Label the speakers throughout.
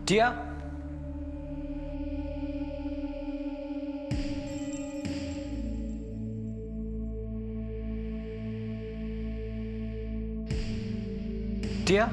Speaker 1: टिया, टिया,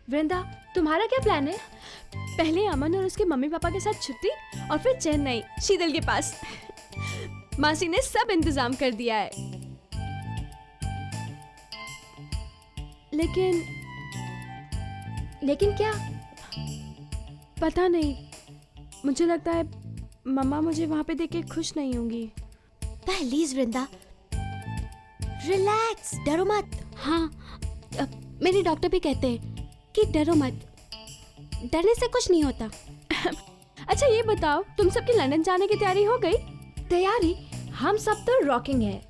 Speaker 2: वृंदा, तुम्हारा क्या प्लान है? पहले अमन और उसके मम्मी पापा के साथ छुट्टी और फिर चेन्नई शीतल के पास। मासी ने सब इंतजाम कर दिया है। लेकिन क्या? पता नहीं, मुझे लगता है मम्मा मुझे वहां पे देख के खुश नहीं होंगी।
Speaker 3: प्लीज वृंदा, रिलैक्स, डरो मत।
Speaker 2: हाँ, मेरे डॉक्टर भी कहते हैं कि डरो मत, डरने से कुछ नहीं होता। अच्छा ये बताओ, तुम सबकी लंदन जाने की तैयारी हो गई?
Speaker 3: तैयारी? हम सब तो रॉकिंग है।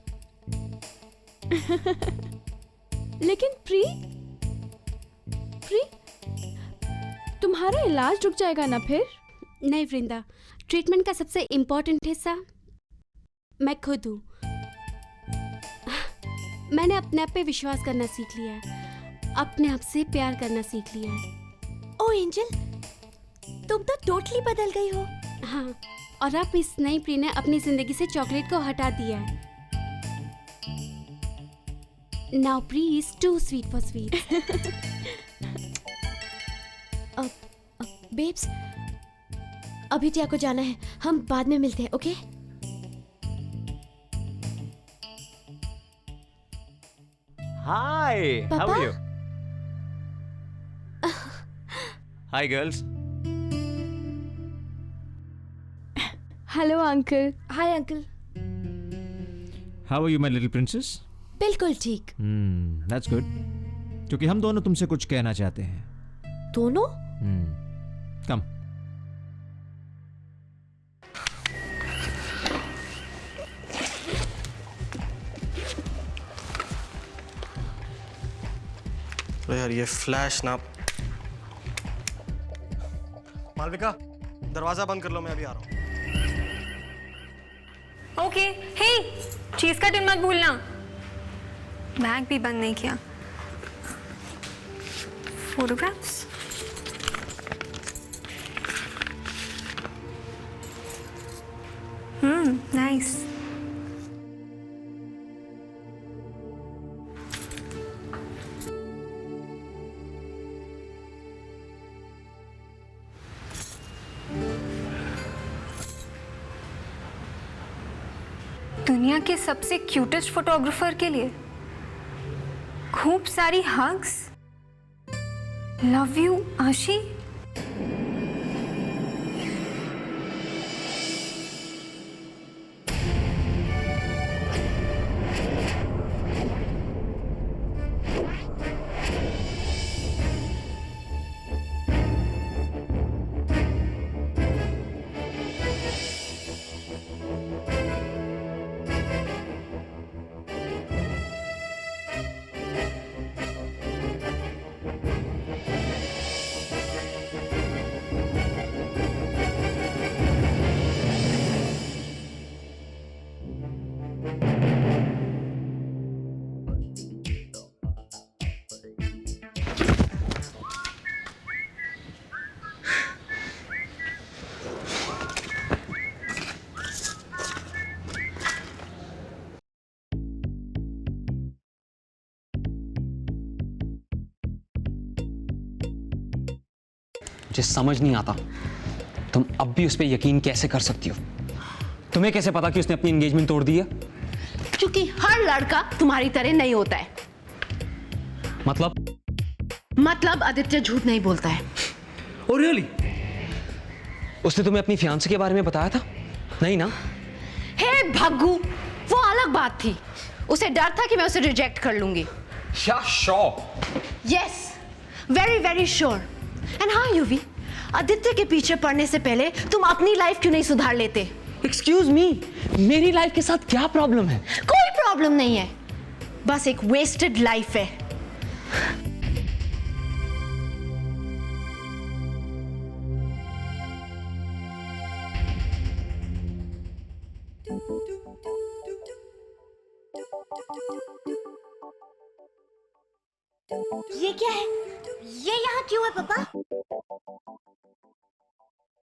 Speaker 2: लेकिन प्री, तुम्हारा इलाज रुक जाएगा ना फिर?
Speaker 4: नहीं वृंदा, ट्रीटमेंट का सबसे इम्पोर्टेंट हिस्सा मैं खुद हूँ। मैंने अपने आप पे विश्वास करना सीख लिया है, अपने आप से प्यार करना सीख लिया है।
Speaker 3: ओ एंजल, तुम तो टोटली बदल गई हो।
Speaker 4: हाँ, और अब इस नई प्री ने अपनी जिंदगी से चॉकलेट को हटा दिया है। Now pre is too sweet for sweet.
Speaker 3: Babes, अभी टिया को जाना है, हम बाद में मिलते हैं, okay?
Speaker 1: Hi, how are you? Hi girls.
Speaker 2: Hello uncle.
Speaker 3: Hi uncle.
Speaker 5: How are you my little princess?
Speaker 3: बिल्कुल ठीक।
Speaker 5: दैट्स गुड, क्योंकि हम दोनों तुमसे कुछ कहना चाहते हैं।
Speaker 3: दोनों?
Speaker 5: कम।
Speaker 6: तो यार ये फ्लैश ना। मालविका, दरवाजा बंद कर लो, मैं अभी आ रहा हूँ।
Speaker 7: ओके, हे, चीज का टिन मत भूलना। बैग भी बंद नहीं किया। फोटोग्राफ्स? नाइस। दुनिया के सबसे क्यूटेस्ट फोटोग्राफर के लिए खूब सारी हग्स। लव यू आशी।
Speaker 1: मुझे समझ नहीं आता तुम अब भी उस पर यकीन कैसे कर सकती हो। तुम्हें कैसे पता कि उसने अपनी एंगेजमेंट तोड़ दी है?
Speaker 8: क्योंकि हर लड़का तुम्हारी तरह नहीं होता है।
Speaker 1: मतलब
Speaker 8: आदित्य झूठ नहीं बोलता है।
Speaker 9: Oh really?
Speaker 1: उसने तुम्हें अपनी फियांसे के बारे में बताया था? नहीं ना?
Speaker 8: हे भग्गू, वो अलग बात थी। उसे डर था कि मैं उसे रिजेक्ट कर लूंगी। Yes, very very sure. And हाँ यूवी, आदित्य के पीछे पड़ने से पहले तुम अपनी लाइफ क्यों नहीं सुधार लेते?
Speaker 1: एक्सक्यूज मी, मेरी लाइफ के साथ क्या प्रॉब्लम है?
Speaker 8: कोई प्रॉब्लम नहीं है, बस एक वेस्टेड लाइफ है।
Speaker 3: ये क्या है? ये यहाँ क्यों है पापा?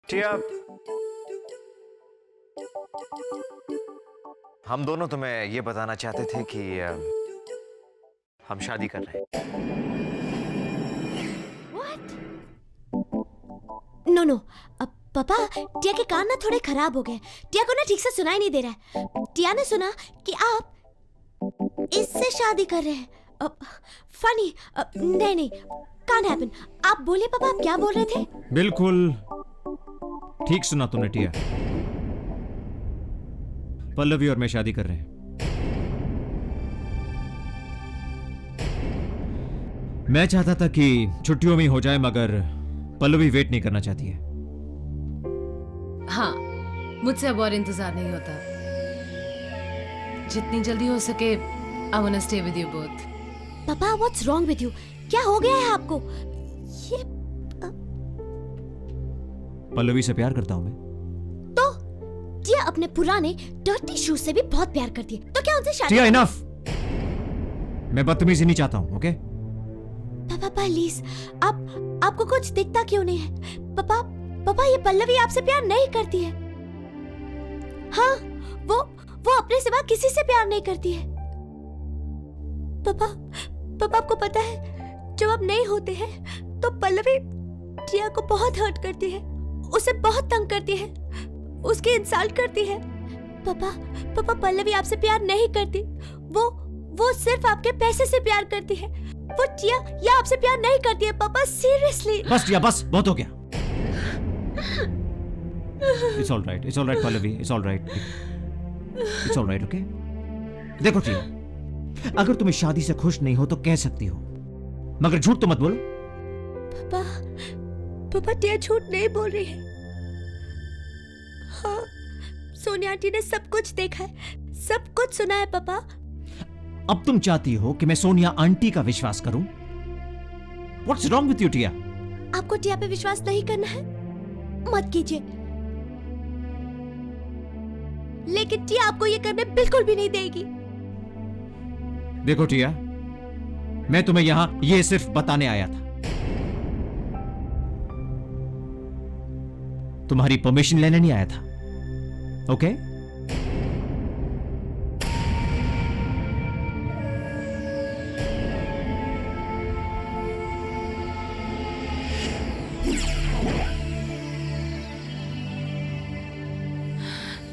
Speaker 9: टिया, हम दोनों तुम्हें ये बताना चाहते थे कि हम शादी कर रहे हैं।
Speaker 3: नो नो, पापा, टिया के कान ना थोड़े खराब हो गए। टिया को ना ठीक से सुनाई नहीं दे रहा है। टिया ने सुना कि आप इससे शादी कर रहे हैं। फनी, नहीं नहीं, कांट हैपन। आप बोलिए पापा, आप क्या बोल रहे थे?
Speaker 5: बिल्कुल ठीक सुना तूने टिया। पल्लवी और मैं शादी कर रहे हैं। मैं चाहता था कि छुट्टियों में ही हो जाए, मगर पल्लवी वेट नहीं करना चाहती है।
Speaker 10: हाँ, मुझसे अब और इंतजार नहीं होता। जितनी जल्दी हो सके, I wanna stay with you both.
Speaker 3: पापा, what's wrong with you? क्या हो गया है आपको? ये
Speaker 5: पल्लवी से प्यार करता हूं मैं।
Speaker 3: तो टिया अपने पुराने डर्टी शूज से भी बहुत प्यार करती है, तो क्या उनसे शादी?
Speaker 5: टिया, इनफ। मैं बदतमीजी नहीं चाहता हूं, ओके?
Speaker 3: पापा प्लीज, आपको कुछ दिखता क्यों नहीं है? पापा, ये पल्लवी आपसे प्यार नहीं करती है। हाँ, वो अपने सिवा किसी से प्यार नहीं करती है। पापा, आपको पता है, जब आप नहीं होते हैं तो पल्लवी टिया को बहुत हर्ट करती है, उसे बहुत तंग करती है, उसकी इंसल्ट करती है। पापा, पल्लवी आपसे प्यार नहीं करती। वो सिर्फ आपके पैसे से प्यार करती है। वो टिया या आपसे प्यार नहीं करती है। पापा सीरियसली।
Speaker 5: बस टिया, बस, बहुत हो गया। It's all right, Pallavi, it's all right, okay? देखो टिया, अगर तुम्हें शादी से खुश नहीं हो तो कह सकती हो, मगर झूठ तो मत बोलो।
Speaker 3: पापा, टिया झूठ नहीं बोल रही है। हाँ, सोनिया आंटी ने सब कुछ देखा है, सब कुछ सुना है। पापा,
Speaker 5: अब तुम चाहती हो कि मैं सोनिया आंटी का विश्वास करूं? What's wrong with you, टिया?
Speaker 3: आपको टिया पे विश्वास नहीं करना है, मत कीजिए। लेकिन टिया आपको ये करने बिल्कुल भी नहीं देगी।
Speaker 5: देखो टिया, मैं तुम्हें यहां ये सिर्फ बताने आया था, तुम्हारी परमिशन लेने नहीं आया था, ओके?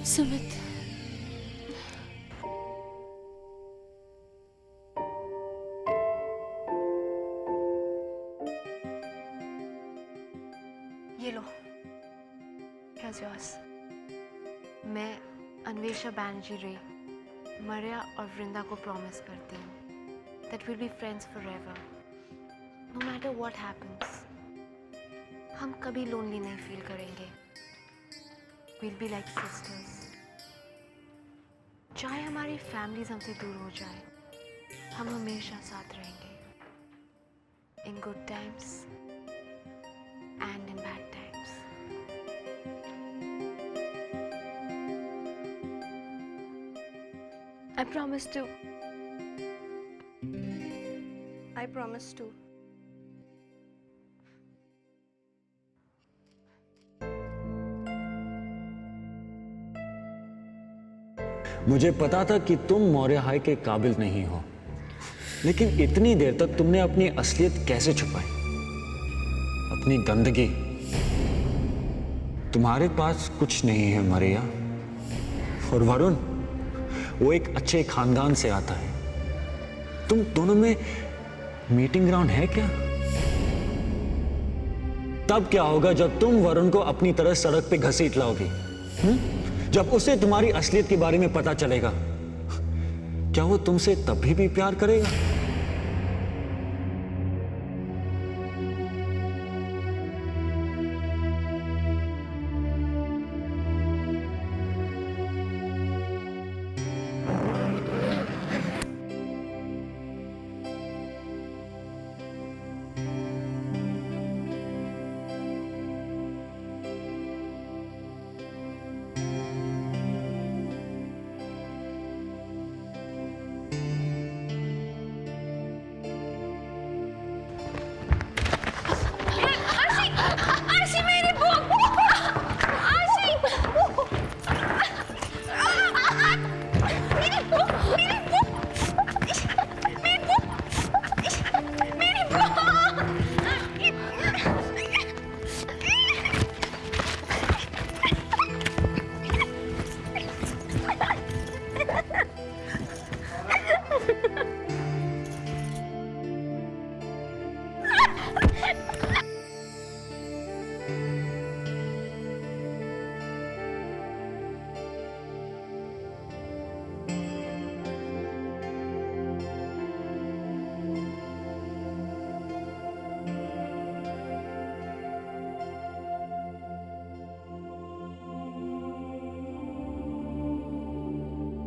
Speaker 4: सुमित,
Speaker 7: ये लो, here's yours. मैं अन्वेषा बैनर्जी रे, मरिया और वृंदा को प्रॉमिस करती हूँ that we'll be friends forever. No matter what happens, हम कभी lonely नहीं feel करेंगे. We'll be like sisters. चाहे हमारी फैमिलीज हमसे दूर हो जाए, हम हमेशा साथ रहेंगे. In good times and in bad times. I promise to. I promise to.
Speaker 11: मुझे पता था कि तुम मौर्य हाई के काबिल नहीं हो, लेकिन इतनी देर तक तुमने अपनी असलियत कैसे छुपाई? अपनी गंदगी। तुम्हारे पास कुछ नहीं है मरिया। और वरुण, वो एक अच्छे खानदान से आता है। तुम दोनों में मीटिंग ग्राउंड है क्या? तब क्या होगा जब तुम वरुण को अपनी तरह सड़क पे घसीट लाओगी? जब उसे तुम्हारी असलियत के बारे में पता चलेगा, क्या वो तुमसे तभी भी प्यार करेगा?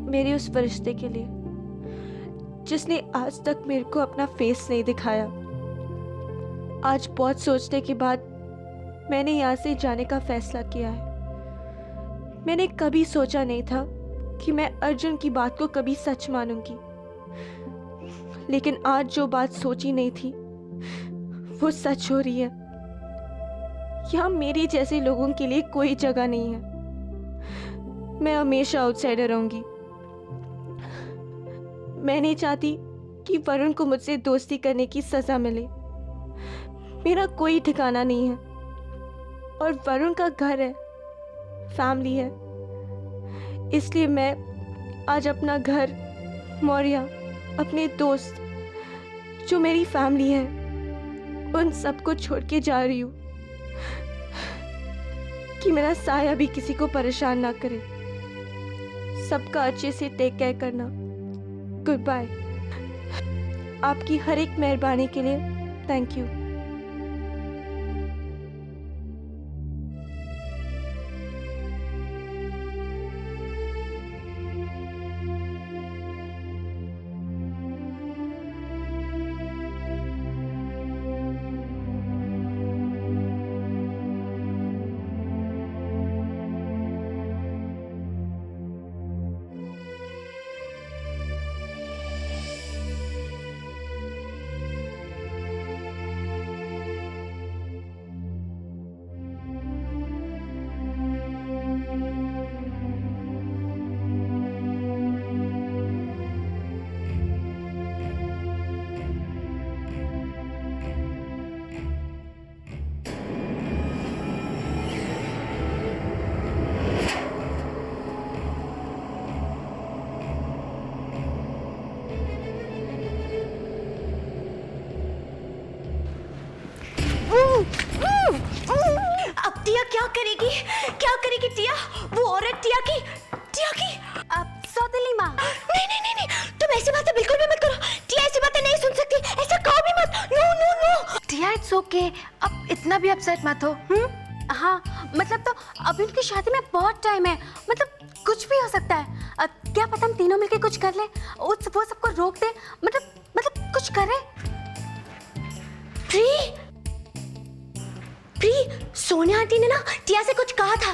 Speaker 2: मेरे उस फरिश्ते के लिए जिसने आज तक मेरे को अपना फेस नहीं दिखाया। आज बहुत सोचने के बाद मैंने यहाँ से जाने का फैसला किया है। मैंने कभी सोचा नहीं था कि मैं अर्जुन की बात को कभी सच मानूंगी, लेकिन आज जो बात सोची नहीं थी वो सच हो रही है। यहाँ मेरे जैसे लोगों के लिए कोई जगह नहीं है। मैं हमेशा आउटसाइडर रहूंगी। मैं नहीं चाहती कि वरुण को मुझसे दोस्ती करने की सजा मिले। मेरा कोई ठिकाना नहीं है और वरुण का घर है, फैमिली है। इसलिए मैं आज अपना घर, मौर्या, अपने दोस्त जो मेरी फैमिली है, उन सबको छोड़ के जा रही हूँ कि मेरा साया भी किसी को परेशान ना करे। सबका अच्छे से टेक केयर करना। Good bye. आपकी हर एक मेहरबानी के लिए थैंक यू।
Speaker 3: अब टिया क्या करेगी टिया? वो औरत टिया की
Speaker 4: अब सौतेली माँ।
Speaker 3: नहीं, तुम ऐसी बातें बिल्कुल भी मत करो। टिया ऐसी बातें नहीं सुन सकती, ऐसा कहो भी मत। नो।
Speaker 8: Tia, it's okay. अब इतना भी अपसेट मत हो।
Speaker 4: हाँ, मतलब तो अभी उनकी शादी में बहुत टाइम है। मतलब कुछ भी हो सकता है। क्या पता हम तीनों मिलके कुछ कर ले, वो सबको रोक दे। मतलब कुछ करे।
Speaker 3: प्री, सोनिया आंटी ने ना टिया से कुछ कहा था।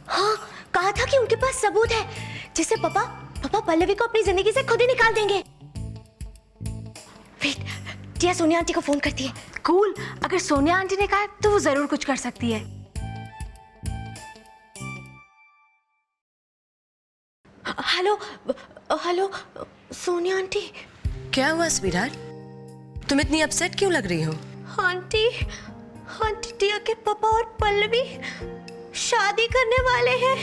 Speaker 3: हाँ, कहा था कि उनके पास सबूत है जिससे पापा पल्लवी को अपनी जिंदगी से खुद ही निकाल देंगे। वेट, टिया सोनिया आंटी को फोन करती है।
Speaker 8: कूल, अगर सोनिया आंटी ने कहा है, तो वो जरूर कुछ कर सकती है।
Speaker 3: Hello Sonia aunty.
Speaker 12: क्या हुआ स्वीटहार्ट? तुम इतनी अपसेट क्यों लग रही हो?
Speaker 3: आंटी टिया के पापा और पल्लवी शादी करने वाले हैं।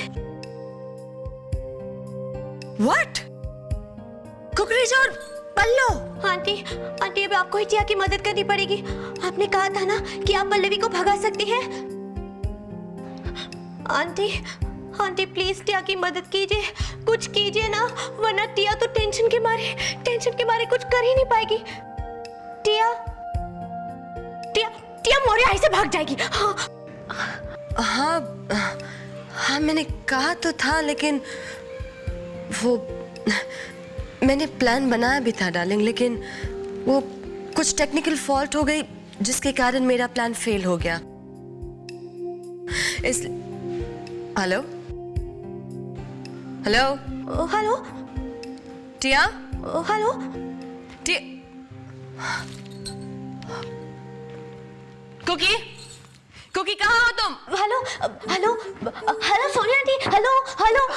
Speaker 12: What? कुकरेज और
Speaker 3: पल्लो। आंटी आंटी अब आपको ही टिया की मदद करनी पड़ेगी। आपने कहा था ना कि आप पल्लवी को भगा सकती हैं। आंटी आंटी प्लीज टिया की मदद कीजिए, कुछ कीजिए ना, वरना टिया तो टेंशन के मारे कुछ कर ही नहीं पाएगी। टिया टिया टिया मोरे आई से भाग जाएगी। हाँ
Speaker 12: हाँ हाँ मैंने कहा तो था, लेकिन वो मैंने प्लान बनाया भी था डार्लिंग, लेकिन वो कुछ टेक्निकल फॉल्ट हो गई जिसके कारण मेरा प्लान फेल हो गया। इस hello hello
Speaker 3: hello
Speaker 12: Tia,
Speaker 3: hello
Speaker 12: Tia, Cookie Cookie कहाँ हो तुम?
Speaker 3: Hello hello hello Sonia aunty, hello hello.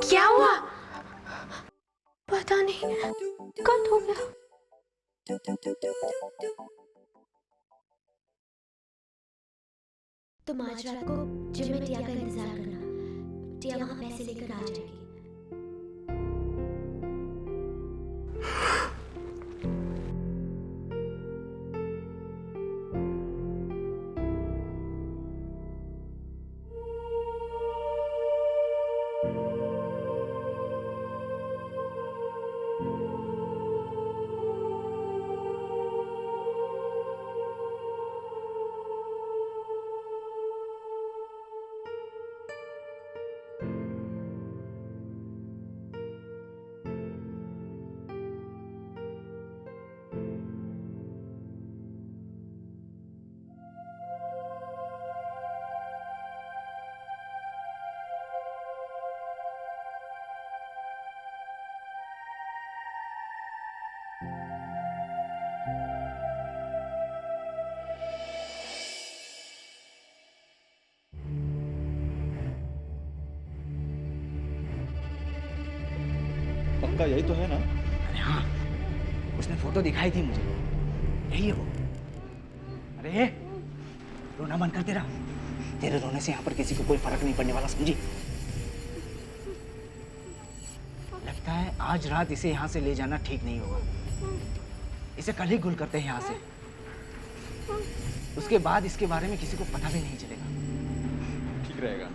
Speaker 4: क्या हुआ?
Speaker 3: पता नहीं कट हो गया। तुम आज रात को जिम में टिया का इंतजार करना, टिया वहां पैसे लेकर आ जाएगी।
Speaker 6: पक्का यही तो है ना?
Speaker 1: अरे हाँ, उसने फोटो दिखाई थी मुझे, यही है वो। अरे रोना बंद कर तेरा, तेरे रोने से यहाँ पर किसी को कोई फर्क नहीं पड़ने वाला, समझी? लगता है आज रात इसे यहाँ से ले जाना ठीक नहीं होगा। इसे कल ही गुल करते हैं यहाँ से, उसके बाद इसके बारे में किसी को पता भी नहीं चलेगा।
Speaker 6: ठीक रहेगा।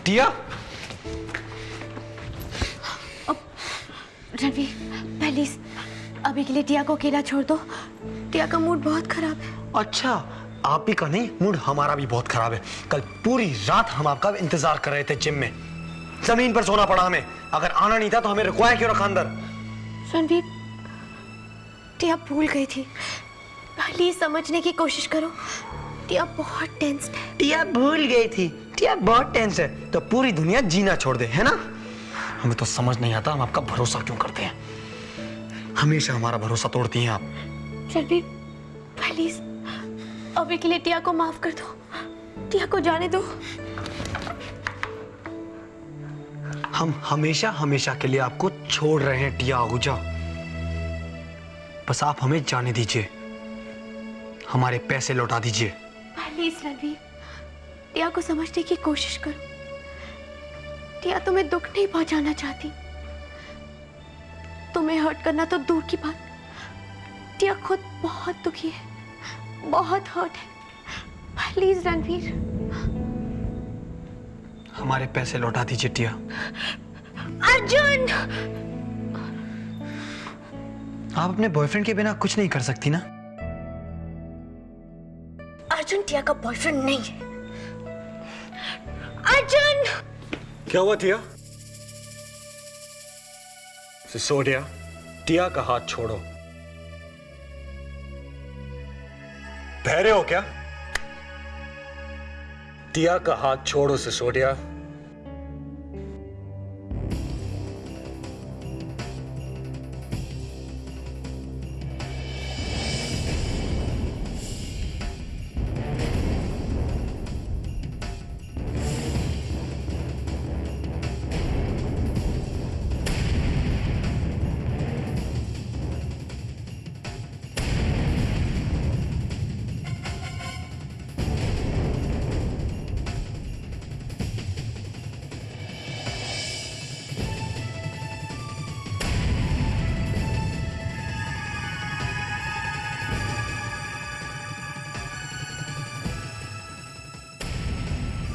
Speaker 6: टिया,
Speaker 3: रणवीर प्लीज अभी के लिए टिया को अकेला छोड़ दो, टिया का मूड बहुत खराब है।
Speaker 6: अच्छा आप ही का नहीं, मूड हमारा भी बहुत खराब है। कल पूरी रात हम आपका इंतजार कर रहे थे जिम में, जमीन पर सोना पड़ा हमें। अगर आना नहीं था तो हमें रुकवाया क्यों रखा अंदर?
Speaker 3: रणवीर टिया भूल गई थी, प्लीज समझने की कोशिश करो, टिया बहुत टेंस्ड है।
Speaker 6: टिया भूल गई थी, टिया बहुत टेंस है, तो पूरी दुनिया जीना छोड़ दे, है ना? हमें तो समझ नहीं आता हम आपका भरोसा क्यों करते हैं, हमेशा हमारा भरोसा तोड़ती हैं आप।
Speaker 3: रणवीर प्लीज अभी के लिए टिया को माफ कर दो, टिया को जाने दो।
Speaker 6: हम हमेशा हमेशा के लिए आपको छोड़ रहे हैं टिया आहूजा, बस आप हमें जाने दीजिए, हमारे पैसे लौटा दीजिए।
Speaker 3: प्लीज रणवीर टिया को समझने की कोशिश करो, टिया तुम्हें दुख नहीं पहुंचाना चाहती, तुम्हें हर्ट करना तो दूर की बात, टिया खुद बहुत दुखी है, बहुत हर्ट है। प्लीज रणवीर
Speaker 6: हमारे पैसे लौटा दीजिए टिया।
Speaker 3: अर्जुन
Speaker 6: आप अपने बॉयफ्रेंड के बिना कुछ नहीं कर सकती ना?
Speaker 3: अर्जुन टिया का बॉयफ्रेंड नहीं है। अर्जुन
Speaker 6: क्या हुआ टिया? सिसोदिया, टिया का हाथ छोड़ो। बहरे हो क्या? टिया का हाथ छोड़ो सिसोदिया।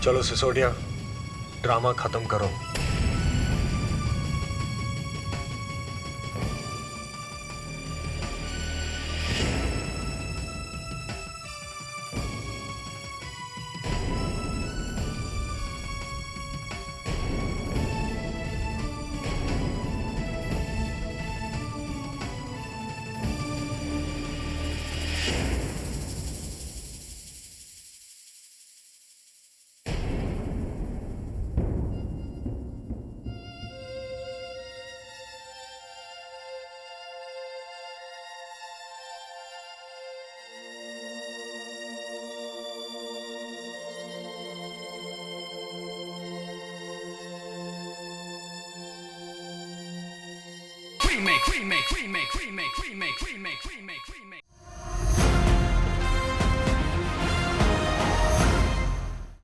Speaker 6: चलो सिसोदिया, ड्रामा खत्म करो।
Speaker 1: remake, remake, remake, remake, remake, remake, remake, remake.